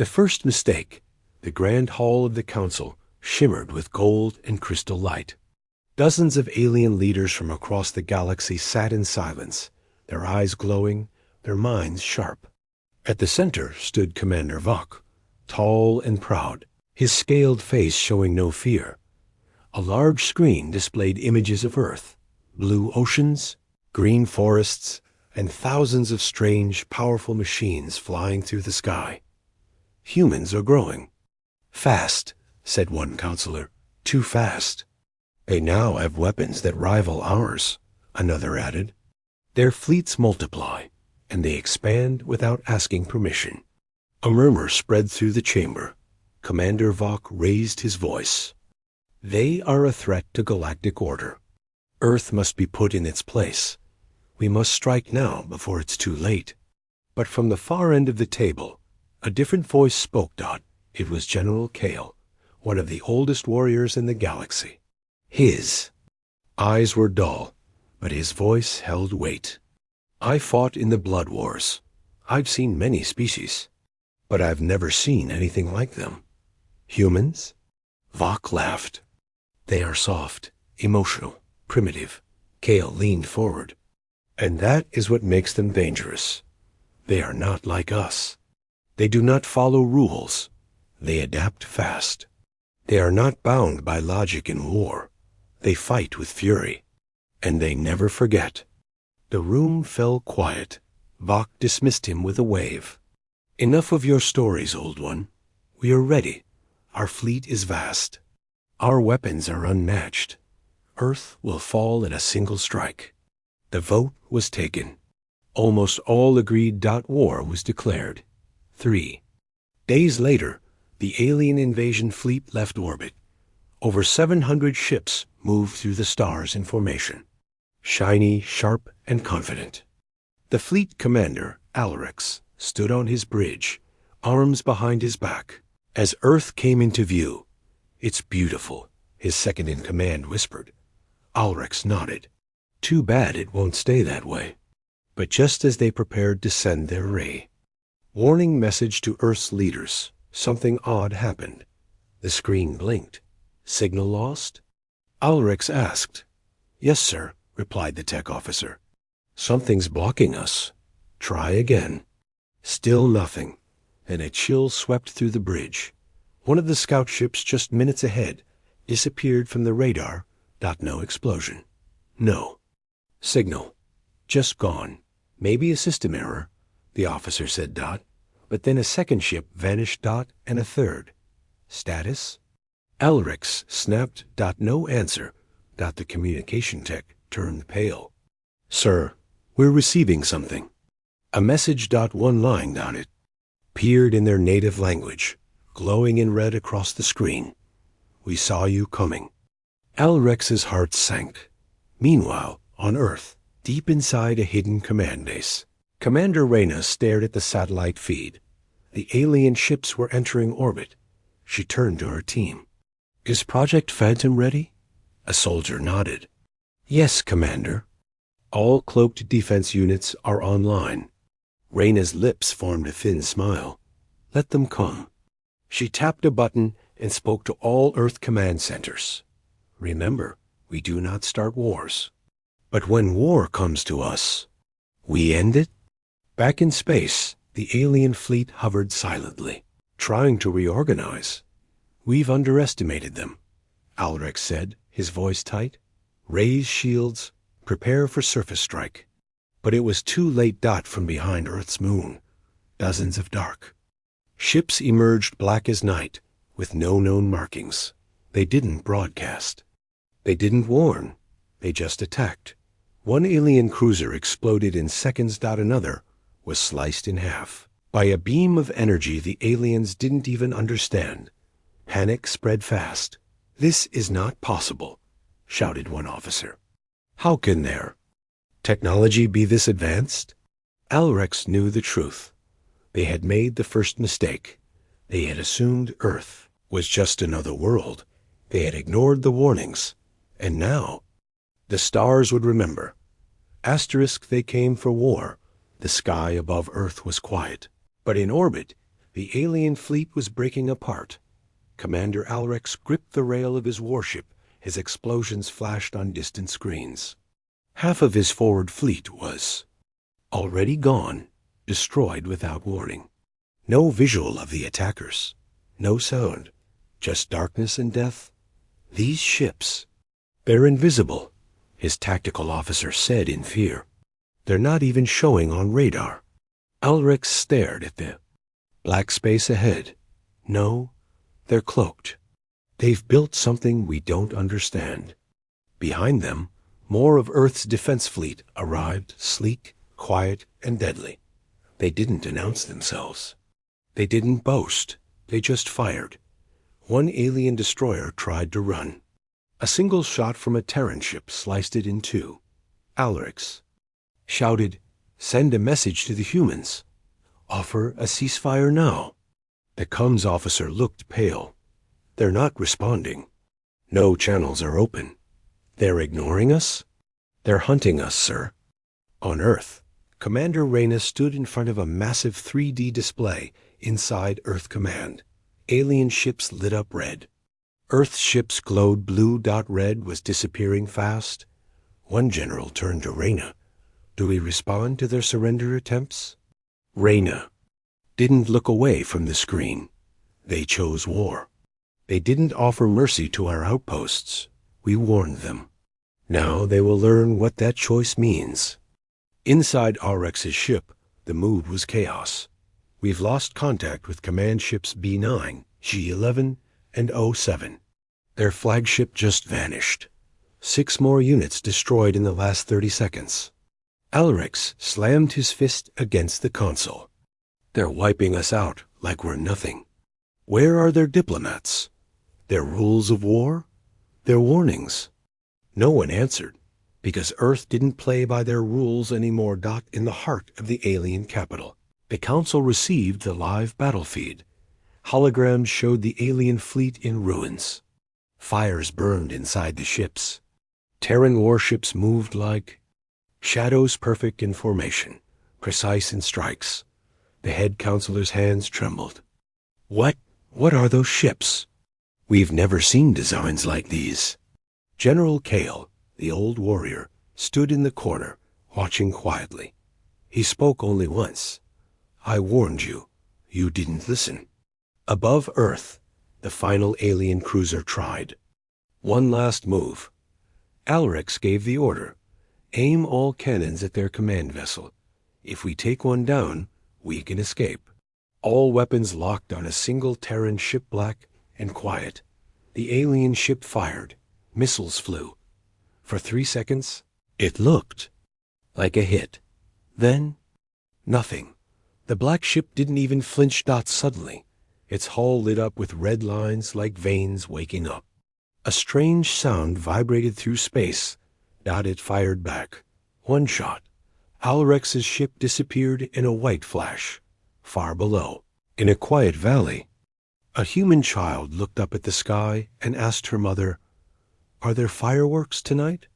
The first mistake. The grand hall of the council shimmered with gold and crystal light. Dozens of alien leaders from across the galaxy sat in silence, their eyes glowing, their minds sharp. At the center stood Commander Vok, tall and proud, his scaled face showing no fear. A large screen displayed images of Earth, blue oceans, green forests, and thousands of strange, powerful machines flying through the sky. Humans are growing. Fast, said one counselor. Too fast. They now have weapons that rival ours, another added. Their fleets multiply, and they expand without asking permission. A murmur spread through the chamber. Commander Vok raised his voice. They are a threat to galactic order. Earth must be put in its place. We must strike now before it's too late. But from the far end of the table, a different voice spoke, Dot. It was General Kale, one of the oldest warriors in the galaxy. His eyes were dull, but his voice held weight. I fought in the Blood Wars. I've seen many species, but I've never seen anything like them. Humans? Vok laughed. They are soft, emotional, primitive. Kale leaned forward. And that is what makes them dangerous. They are not like us. They do not follow rules. They adapt fast. They are not bound by logic in war. They fight with fury. And they never forget. The room fell quiet. Vok dismissed him with a wave. Enough of your stories, old one. We are ready. Our fleet is vast. Our weapons are unmatched. Earth will fall in a single strike. The vote was taken. Almost all agreed. War was declared. 3 days later, the alien invasion fleet left orbit. Over 700 ships moved through the stars in formation. Shiny, sharp, and confident. The fleet commander, Alrex, stood on his bridge, arms behind his back. As Earth came into view, "It's beautiful," his second-in-command whispered. Alrex nodded. Too bad it won't stay that way. But just as they prepared to send their ray, warning message to Earth's leaders, something odd happened. The screen blinked. Signal lost? Alrex asked. Yes, sir, replied the tech officer. Something's blocking us. Try again. Still nothing, and a chill swept through the bridge. One of the scout ships just minutes ahead disappeared from the radar. No explosion. No. Signal. Just gone. Maybe a system error, the officer said. But then a second ship vanished. And a third. Status? Alrex snapped. No answer. The communication tech turned pale. Sir, we're receiving something. A message. One line on it appeared in their native language, glowing in red across the screen. We saw you coming. Alrex's heart sank. Meanwhile, on Earth, deep inside a hidden command base, Commander Reyna stared at the satellite feed. The alien ships were entering orbit. She turned to her team. Is Project Phantom ready? A soldier nodded. Yes, Commander. All cloaked defense units are online. Reyna's lips formed a thin smile. Let them come. She tapped a button and spoke to all Earth command centers. Remember, we do not start wars. But when war comes to us, we end it? Back in space, the alien fleet hovered silently, trying to reorganize. We've underestimated them, Alrex said, his voice tight. Raise shields, prepare for surface strike. But it was too late. From behind Earth's moon, dozens of dark ships emerged, black as night, with no known markings. They didn't broadcast. They didn't warn. They just attacked. One alien cruiser exploded in seconds. Another was sliced in half by a beam of energy the aliens didn't even understand. Panic spread fast. This is not possible, shouted one officer. How can their technology be this advanced? Alrex knew the truth. They had made the first mistake. They had assumed Earth was just another world. They had ignored the warnings. And now, the stars would remember. Asterisk, they came for war. The sky above Earth was quiet. But in orbit, The alien fleet was breaking apart. Commander Alrex gripped the rail of his warship. His explosions flashed on distant screens. Half of his forward fleet was already gone, destroyed without warning. No visual of the attackers. No sound. Just darkness and death. These ships, they're invisible, his tactical officer said in fear. They're not even showing on radar. Alrex stared at the black space ahead. No, they're cloaked. They've built something we don't understand. Behind them, more of Earth's defense fleet arrived, sleek, quiet, and deadly. They didn't announce themselves. They didn't boast. They just fired. One alien destroyer tried to run. A single shot from a Terran ship sliced it in two. Alrex shouted, "Send a message to the humans. Offer a ceasefire now." The comms officer looked pale. They're not responding. No channels are open. They're ignoring us? They're hunting us, sir. On Earth, Commander Reyna stood in front of a massive 3D display inside Earth Command. Alien ships lit up red. Earth ships glowed blue. Red was disappearing fast. One general turned to Reyna. Do we respond to their surrender attempts? Reyna didn't look away from the screen. They chose war. They didn't offer mercy to our outposts. We warned them. Now they will learn what that choice means. Inside Alrex's ship, the mood was chaos. We've lost contact with command ships B9, G11, and O7. Their flagship just vanished. 6 more units destroyed in the last 30 seconds. Alrex slammed his fist against the console. They're wiping us out like we're nothing. Where are their diplomats? Their rules of war? Their warnings? No one answered, because Earth didn't play by their rules anymore. In the heart of the alien capital, the Council received the live battle feed. Holograms showed the alien fleet in ruins. Fires burned inside the ships. Terran warships moved like shadows, perfect in formation, precise in strikes. The head counselor's hands trembled. What are those ships? We've never seen designs like these. General Kale, the old warrior, stood in the corner, watching quietly. He spoke only once. I warned you. You didn't listen. Above Earth, the final alien cruiser tried. One last move. Alrex gave the order. Aim all cannons at their command vessel. If we take one down, we can escape. All weapons locked on a single Terran ship. Black and quiet. The alien ship fired. Missiles flew. For 3 seconds, it looked like a hit. Then, nothing. The black ship didn't even flinch. Suddenly, its hull lit up with red lines like veins waking up. A strange sound vibrated through space. It fired back. One shot. Alrex's ship disappeared in a white flash. Far below, in a quiet valley, a human child looked up at the sky and asked her mother, "Are there fireworks tonight?"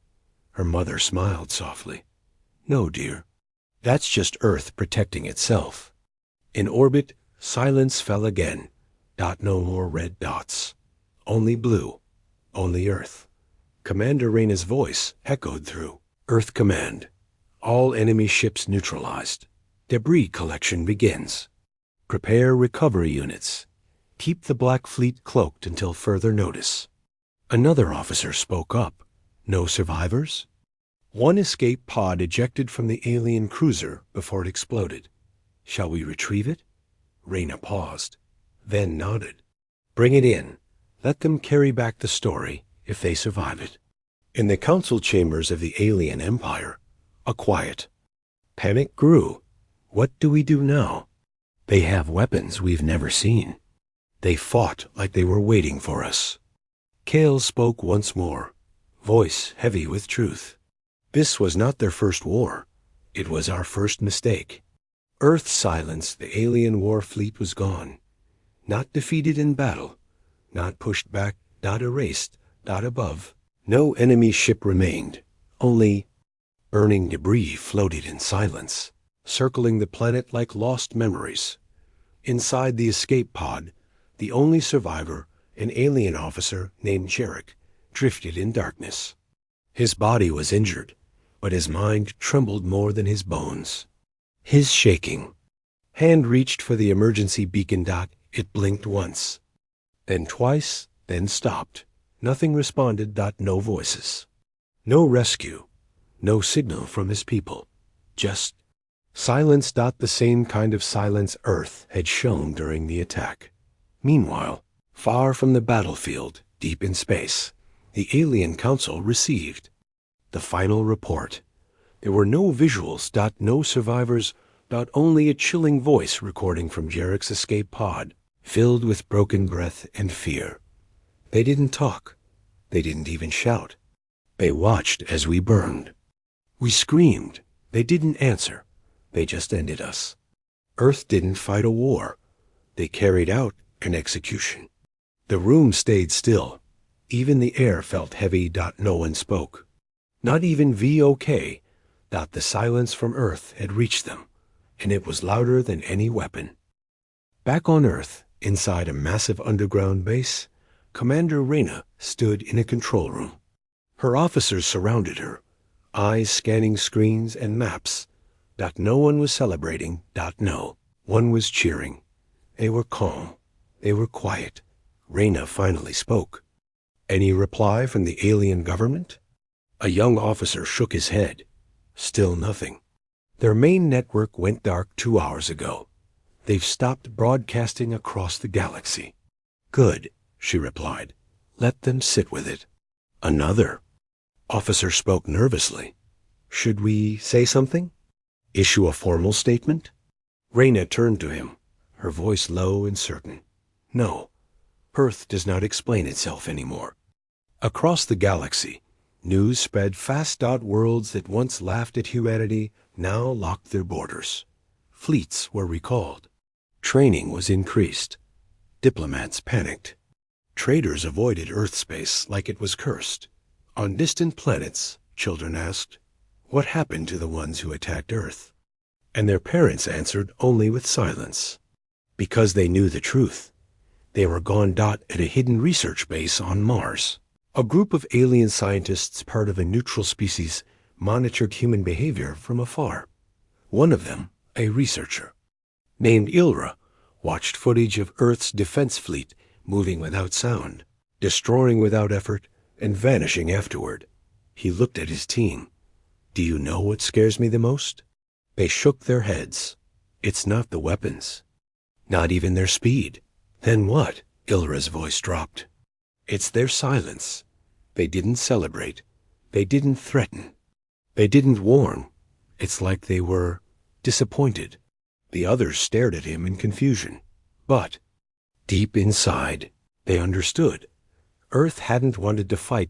Her mother smiled softly. "No, dear. That's just Earth protecting itself." In orbit, silence fell again. No more red dots. Only blue. Only Earth. Commander Reyna's voice echoed through Earth Command. All enemy ships neutralized. Debris collection begins. Prepare recovery units. Keep the Black Fleet cloaked until further notice. Another officer spoke up. No survivors? One escape pod ejected from the alien cruiser before it exploded. Shall we retrieve it? Reyna paused, then nodded. Bring it in. Let them carry back the story if they survive it. In the council chambers of the alien empire, a quiet. Panic grew. What do we do now? They have weapons we've never seen. They fought like they were waiting for us. Kale spoke once more, voice heavy with truth. This was not their first war. It was our first mistake. Earth silenced, the alien war fleet was gone. Not defeated in battle, not pushed back, not erased, not above. No enemy ship remained. Only burning debris floated in silence, circling the planet like lost memories. Inside the escape pod, the only survivor, an alien officer named Jarek, drifted in darkness. His body was injured, but his mind trembled more than his bones. His shaking hand reached for the emergency beacon. It blinked once, then twice, then stopped. Nothing responded. No voices. No rescue. No signal from his people. Just silence. The same kind of silence Earth had shown during the attack. Meanwhile, far from the battlefield, deep in space, the Alien Council received the final report. There were no visuals. No survivors. Only a chilling voice recording from Jarek's escape pod, filled with broken breath and fear. They didn't talk. They didn't even shout. They watched as we burned. We screamed. They didn't answer. They just ended us. Earth didn't fight a war. They carried out an execution. The room stayed still. Even the air felt heavy. No one spoke. Not even VOK. The silence from Earth had reached them, and it was louder than any weapon. Back on Earth, inside a massive underground base, Commander Reyna stood in a control room. Her officers surrounded her, eyes scanning screens and maps. No one was celebrating. No one was cheering. They were calm. They were quiet. Reyna finally spoke. Any reply from the alien government? A young officer shook his head. Still nothing. Their main network went dark 2 hours ago. They've stopped broadcasting across the galaxy. Good, she replied. Let them sit with it. Another officer spoke nervously. Should we say something? Issue a formal statement? Reyna turned to him, her voice low and certain. No, Earth does not explain itself anymore. Across the galaxy, news spread fast. Worlds that once laughed at humanity now locked their borders. Fleets were recalled. Training was increased. Diplomats panicked. Traders avoided Earth space like it was cursed. On distant planets, children asked, what happened to the ones who attacked Earth? And their parents answered only with silence. Because they knew the truth. They were gone. At a hidden research base on Mars. A group of alien scientists, part of a neutral species, monitored human behavior from afar. One of them, a researcher, named Ilra, watched footage of Earth's defense fleet moving without sound, destroying without effort, and vanishing afterward. He looked at his team. Do you know what scares me the most? They shook their heads. It's not the weapons. Not even their speed. Then what? Ilra's voice dropped. It's their silence. They didn't celebrate. They didn't threaten. They didn't warn. It's like they were disappointed. The others stared at him in confusion. But deep inside, they understood. Earth hadn't wanted to fight.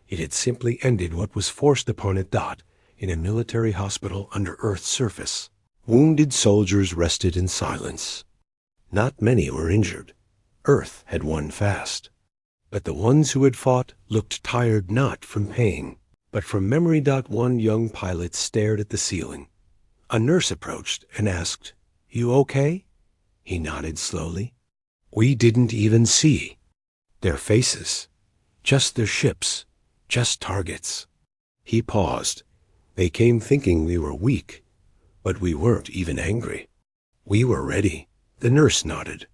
It had simply ended what was forced upon it. In a military hospital under Earth's surface. Wounded soldiers rested in silence. Not many were injured. Earth had won fast. But the ones who had fought looked tired not from pain, but from memory. One young pilot stared at the ceiling. A nurse approached and asked, You okay? He nodded slowly. We didn't even see their faces, just their ships, just targets. He paused. They came thinking we were weak, but we weren't even angry. We were ready. The nurse nodded.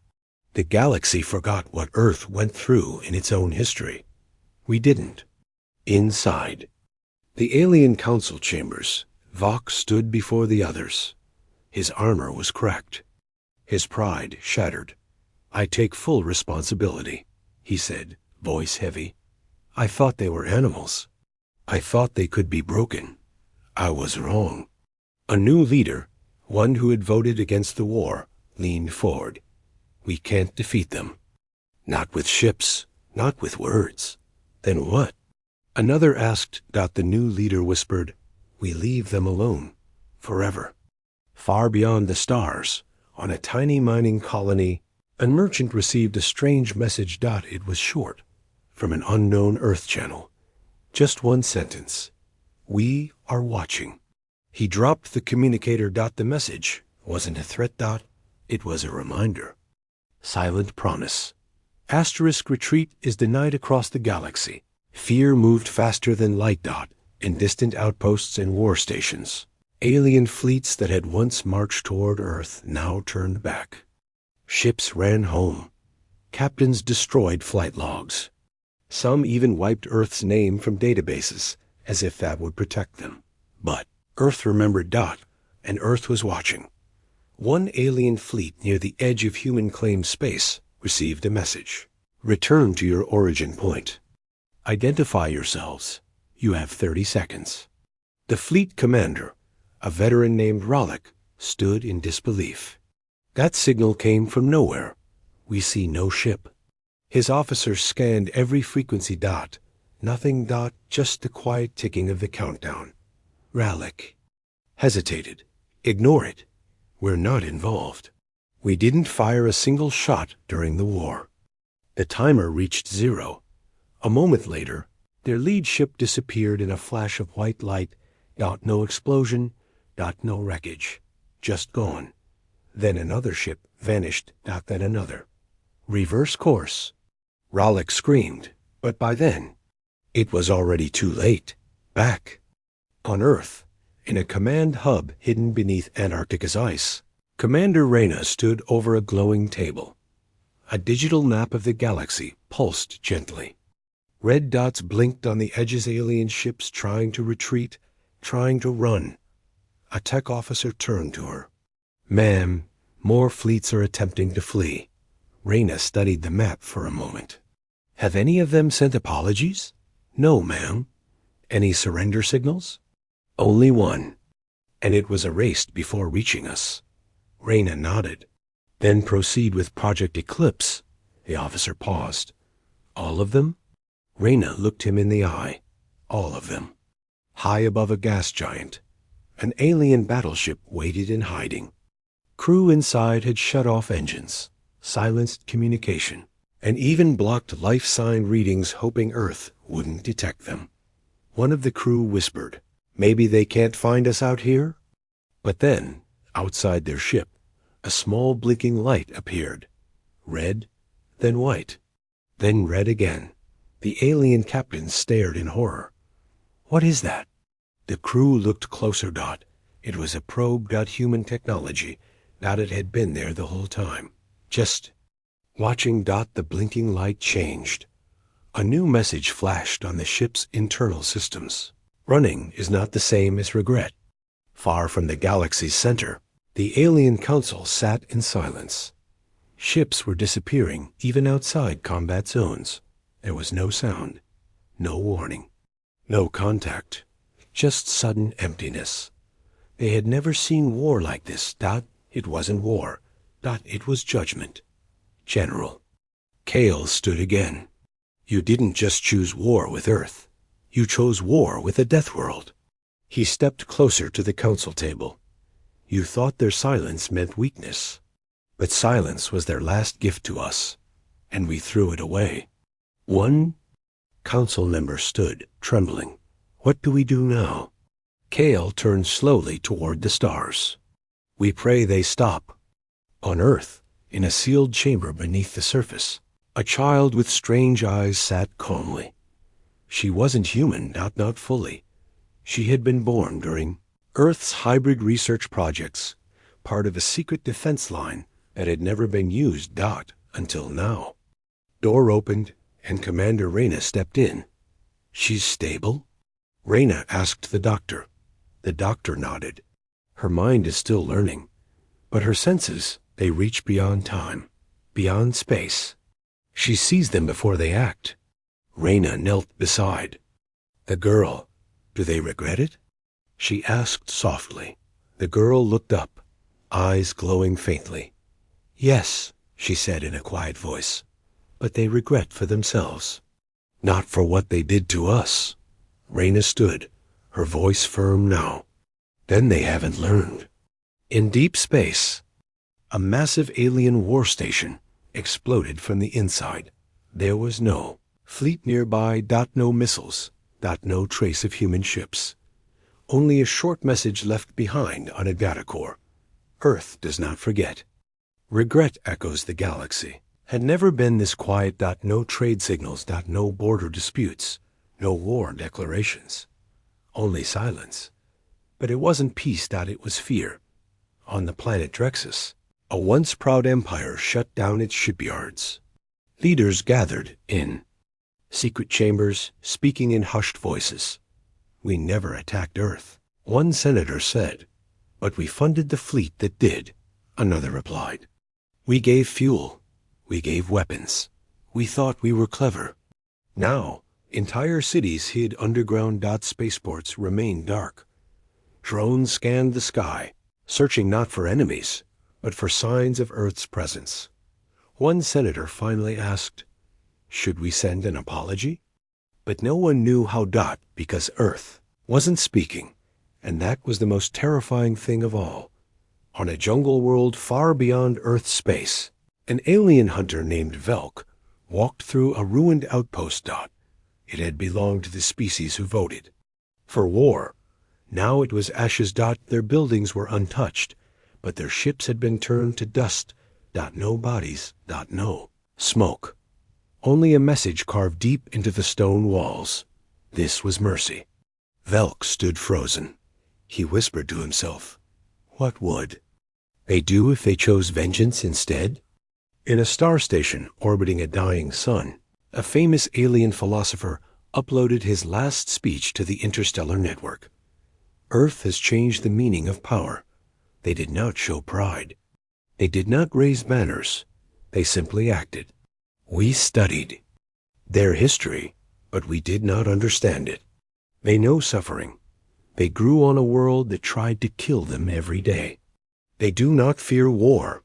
The galaxy forgot what Earth went through in its own history. We didn't. Inside the Alien Council chambers, Vox stood before the others. His armor was cracked. His pride shattered. I take full responsibility, he said, voice heavy. I thought they were animals. I thought they could be broken. I was wrong. A new leader, one who had voted against the war, leaned forward. We can't defeat them. Not with ships, not with words. Then what? Another asked. The new leader whispered, We leave them alone, forever. Far beyond the stars, on a tiny mining colony, a merchant received a strange message. It was short, from an unknown Earth channel. Just one sentence. We are watching. He dropped the communicator. The message wasn't a threat. It was a reminder. Silent promise. Asterisk retreat is denied across the galaxy. Fear moved faster than light. In distant outposts and war stations. Alien fleets that had once marched toward Earth now turned back. Ships ran home. Captains destroyed flight logs. Some even wiped Earth's name from databases, as if that would protect them. But Earth remembered. And Earth was watching. One alien fleet near the edge of human-claimed space received a message. Return to your origin point. Identify yourselves. You have 30 seconds. The fleet commander, a veteran named Rollick, stood in disbelief. That signal came from nowhere. We see no ship. His officers scanned every frequency. Nothing. Just the quiet ticking of the countdown. Rollick hesitated. Ignore it. We're not involved. We didn't fire a single shot during the war. The timer reached 0. A moment later, their lead ship disappeared in a flash of white light. No explosion. No wreckage. Just gone. Then another ship vanished. Then another. Reverse course. Rollick screamed, but by then, it was already too late. Back. On Earth, in a command hub hidden beneath Antarctica's ice, Commander Reyna stood over a glowing table. A digital map of the galaxy pulsed gently. Red dots blinked on the edges. Alien ships trying to retreat, trying to run. A tech officer turned to her. Ma'am, more fleets are attempting to flee. Reyna studied the map for a moment. Have any of them sent apologies? No, ma'am. Any surrender signals? Only one. And it was erased before reaching us. Reyna nodded. Then proceed with Project Eclipse. The officer paused. All of them? Reyna looked him in the eye. All of them. High above a gas giant, an alien battleship waited in hiding. Crew inside had shut off engines, silenced communication, and even blocked life sign readings, hoping Earth wouldn't detect them. One of the crew whispered, "Maybe they can't find us out here?" But then, outside their ship, a small blinking light appeared. Red, then white, then red again. The alien captain stared in horror. "What is that?" The crew looked closer. It was a probe. Human technology. It had been there the whole time. Just watching. The blinking light changed. A new message flashed on the ship's internal systems. Running is not the same as regret. Far from the galaxy's center, the alien council sat in silence. Ships were disappearing even outside combat zones. There was no sound, no warning, no contact, just sudden emptiness. They had never seen war like this. It wasn't war. It was judgment. General. Kale stood again. You didn't just choose war with Earth. You chose war with a death world. He stepped closer to the council table. You thought their silence meant weakness. But silence was their last gift to us, and we threw it away. One council member stood, trembling. What do we do now? Kale turned slowly toward the stars. We pray they stop. On Earth, in a sealed chamber beneath the surface, a child with strange eyes sat calmly. She wasn't human, not fully. She had been born during Earth's hybrid research projects, part of a secret defense line that had never been used, until now. Door opened, and Commander Reyna stepped in. She's stable? Reyna asked the doctor. The doctor nodded. Her mind is still learning, but her senses, they reach beyond time, beyond space. She sees them before they act. Reyna knelt beside. The girl, do they regret it? She asked softly. The girl looked up, eyes glowing faintly. Yes, she said in a quiet voice, but they regret for themselves. Not for what they did to us. Reyna stood, her voice firm now. Then they haven't learned. In deep space, a massive alien war station exploded from the inside. There was no fleet nearby. No missiles. No trace of human ships. Only a short message left behind on a data core. Earth does not forget. Regret echoes the galaxy. Had never been this quiet. No trade signals. No border disputes. No war declarations. Only silence. But it wasn't peace. It was fear. On the planet Drexus, a once proud empire shut down its shipyards. Leaders gathered in secret chambers, speaking in hushed voices. We never attacked Earth, one senator said. But we funded the fleet that did, another replied. We gave fuel. We gave weapons. We thought we were clever. Now, entire cities hid underground. Spaceports remained dark. Drones scanned the sky, searching not for enemies, but for signs of Earth's presence. One senator finally asked, should we send an apology? But no one knew how. Because Earth wasn't speaking, and that was the most terrifying thing of all. On a jungle world far beyond Earth's space, an alien hunter named Velk walked through a ruined outpost. It had belonged to the species who voted for war. Now it was ashes. Their buildings were untouched, but their ships had been turned to dust. No bodies. No smoke. Only a message carved deep into the stone walls. This was mercy. Velk stood frozen. He whispered to himself, what would they do if they chose vengeance instead? In a star station orbiting a dying sun, a famous alien philosopher uploaded his last speech to the interstellar network. Earth has changed the meaning of power. They did not show pride. They did not raise banners. They simply acted. We studied their history, but we did not understand it. They know suffering. They grew on a world that tried to kill them every day. They do not fear war.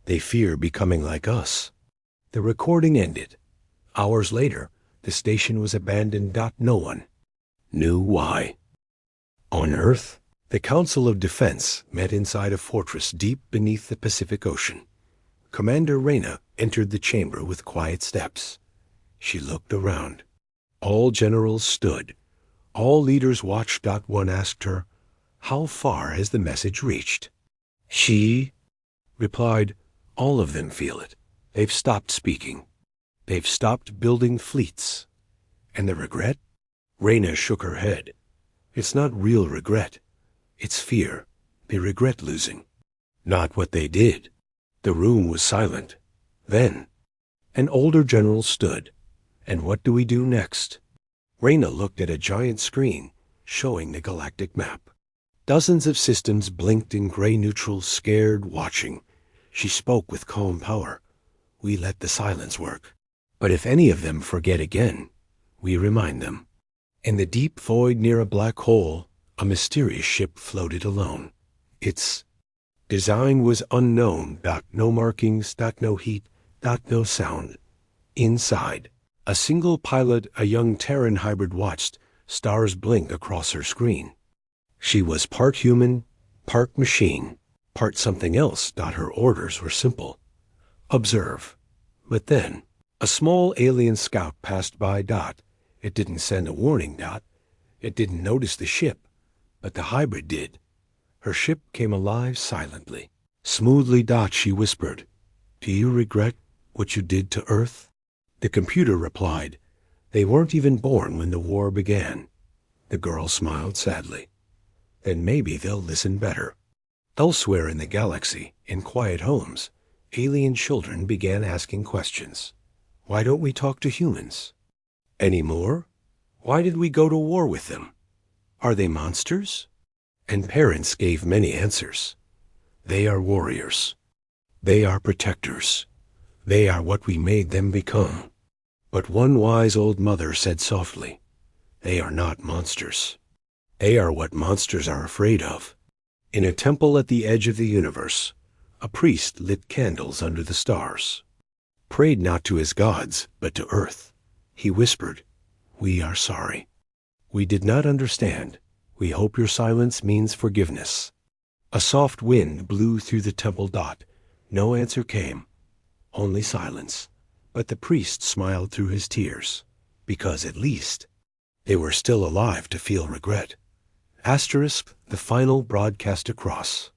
They fear becoming like us. The recording ended. Hours later, the station was abandoned. No one knew why. On Earth, the Council of Defense met inside a fortress deep beneath the Pacific Ocean. Commander Reyna entered the chamber with quiet steps. She looked around. All generals stood. All leaders watched. One asked her, how far has the message reached? She replied, all of them feel it. They've stopped speaking. They've stopped building fleets. And the regret? Reyna shook her head. It's not real regret. It's fear. They regret losing. Not what they did. The room was silent. Then, an older general stood. And what do we do next? Reyna looked at a giant screen showing the galactic map. Dozens of systems blinked in gray neutral, scared, watching. She spoke with calm power. We let the silence work. But if any of them forget again, we remind them. In the deep void near a black hole, a mysterious ship floated alone. Its design was unknown. No markings. No heat. No sound. Inside, a single pilot, a young Terran hybrid, watched stars blink across her screen. She was part human, part machine, part something else. Her orders were simple. Observe. But then, a small alien scout passed by. It didn't send a warning. It didn't notice the ship, but the hybrid did. Her ship came alive silently. Smoothly. She whispered, do you regret what you did to Earth? The computer replied, they weren't even born when the war began. The girl smiled sadly. Then maybe they'll listen better. Elsewhere in the galaxy, in quiet homes, alien children began asking questions. Why don't we talk to humans anymore? Why did we go to war with them? Are they monsters? And parents gave many answers. They are warriors. They are protectors. They are what we made them become. But one wise old mother said softly, they are not monsters. They are what monsters are afraid of. In a temple at the edge of the universe, a priest lit candles under the stars. Prayed not to his gods, but to Earth. He whispered, we are sorry. We did not understand. We hope your silence means forgiveness. A soft wind blew through the temple. No answer came. Only silence. But the priest smiled through his tears, because at least they were still alive to feel regret. Asterisk, the final broadcast across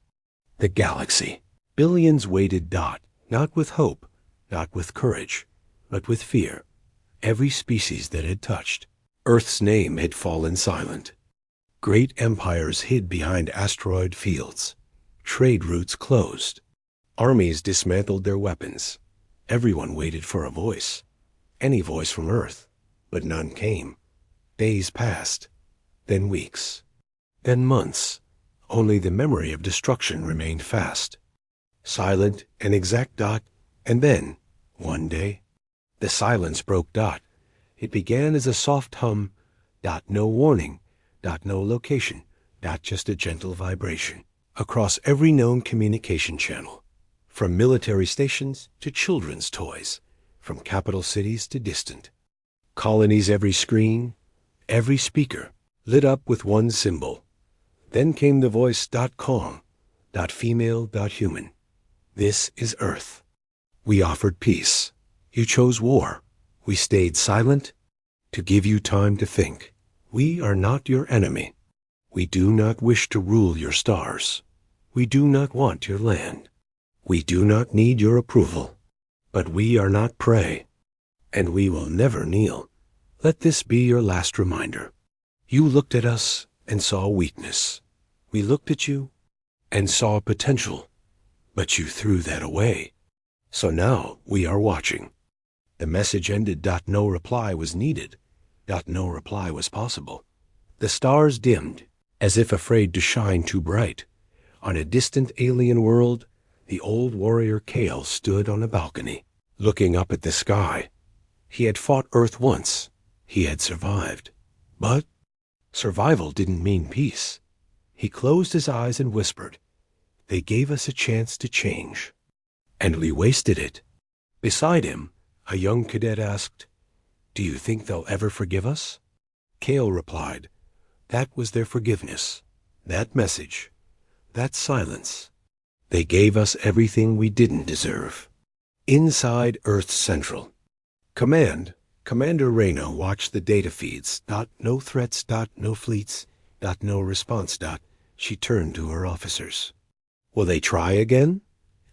the galaxy. Billions waited. Not with hope, not with courage, but with fear. Every species that had touched Earth's name had fallen silent. Great empires hid behind asteroid fields. Trade routes closed. Armies dismantled their weapons. Everyone waited for a voice. Any voice from Earth. But none came. Days passed. Then weeks. Then months. Only the memory of destruction remained fast. Silent and exact. And then, one day, the silence broke. It began as a soft hum. No warning. No location. Just a gentle vibration. Across every known communication channel. From military stations to children's toys. From capital cities to distant. Colonies, every screen, every speaker, lit up with one symbol. Then came the voice. Calm. Female. Human. This is Earth. We offered peace. You chose war. We stayed silent to give you time to think. We are not your enemy. We do not wish to rule your stars. We do not want your land. We do not need your approval. But we are not prey. And we will never kneel. Let this be your last reminder. You looked at us and saw weakness. We looked at you and saw potential. But you threw that away. So now we are watching. The message ended. No reply was needed. No reply was possible. The stars dimmed, as if afraid to shine too bright. On a distant alien world, the old warrior Kale stood on a balcony, looking up at the sky. He had fought Earth once. He had survived. But survival didn't mean peace. He closed his eyes and whispered, "They gave us a chance to change. And we wasted it." Beside him, a young cadet asked, "Do you think they'll ever forgive us?" Kale replied, "That was their forgiveness. That message. That silence. They gave us everything we didn't deserve." Inside Earth Central. Commander Reyna watched the data feeds. No threats. No fleets. No response. She turned to her officers. "Will they try again?"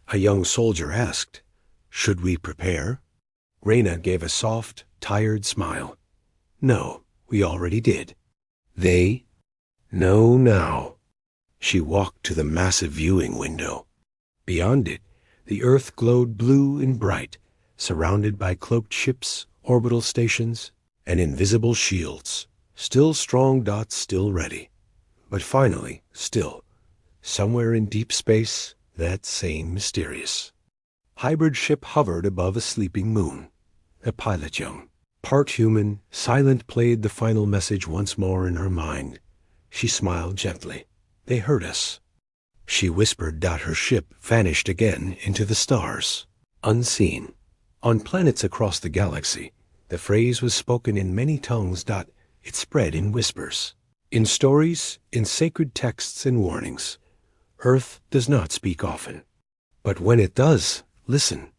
A young soldier asked. "Should we prepare?" Reyna gave a soft, tired smile. "No, we already did." "They know now." She walked to the massive viewing window. Beyond it, the Earth glowed blue and bright, surrounded by cloaked ships, orbital stations, and invisible shields. Still strong. Still ready. But finally, still, somewhere in deep space, that same mysterious hybrid ship hovered above a sleeping moon. A pilot young, part human, silent, played the final message once more in her mind. She smiled gently. "They heard us." She whispered. Her ship vanished again into the stars, unseen. On planets across the galaxy, the phrase was spoken in many tongues. It spread in whispers, in stories, in sacred texts and warnings. Earth does not speak often. But when it does, listen.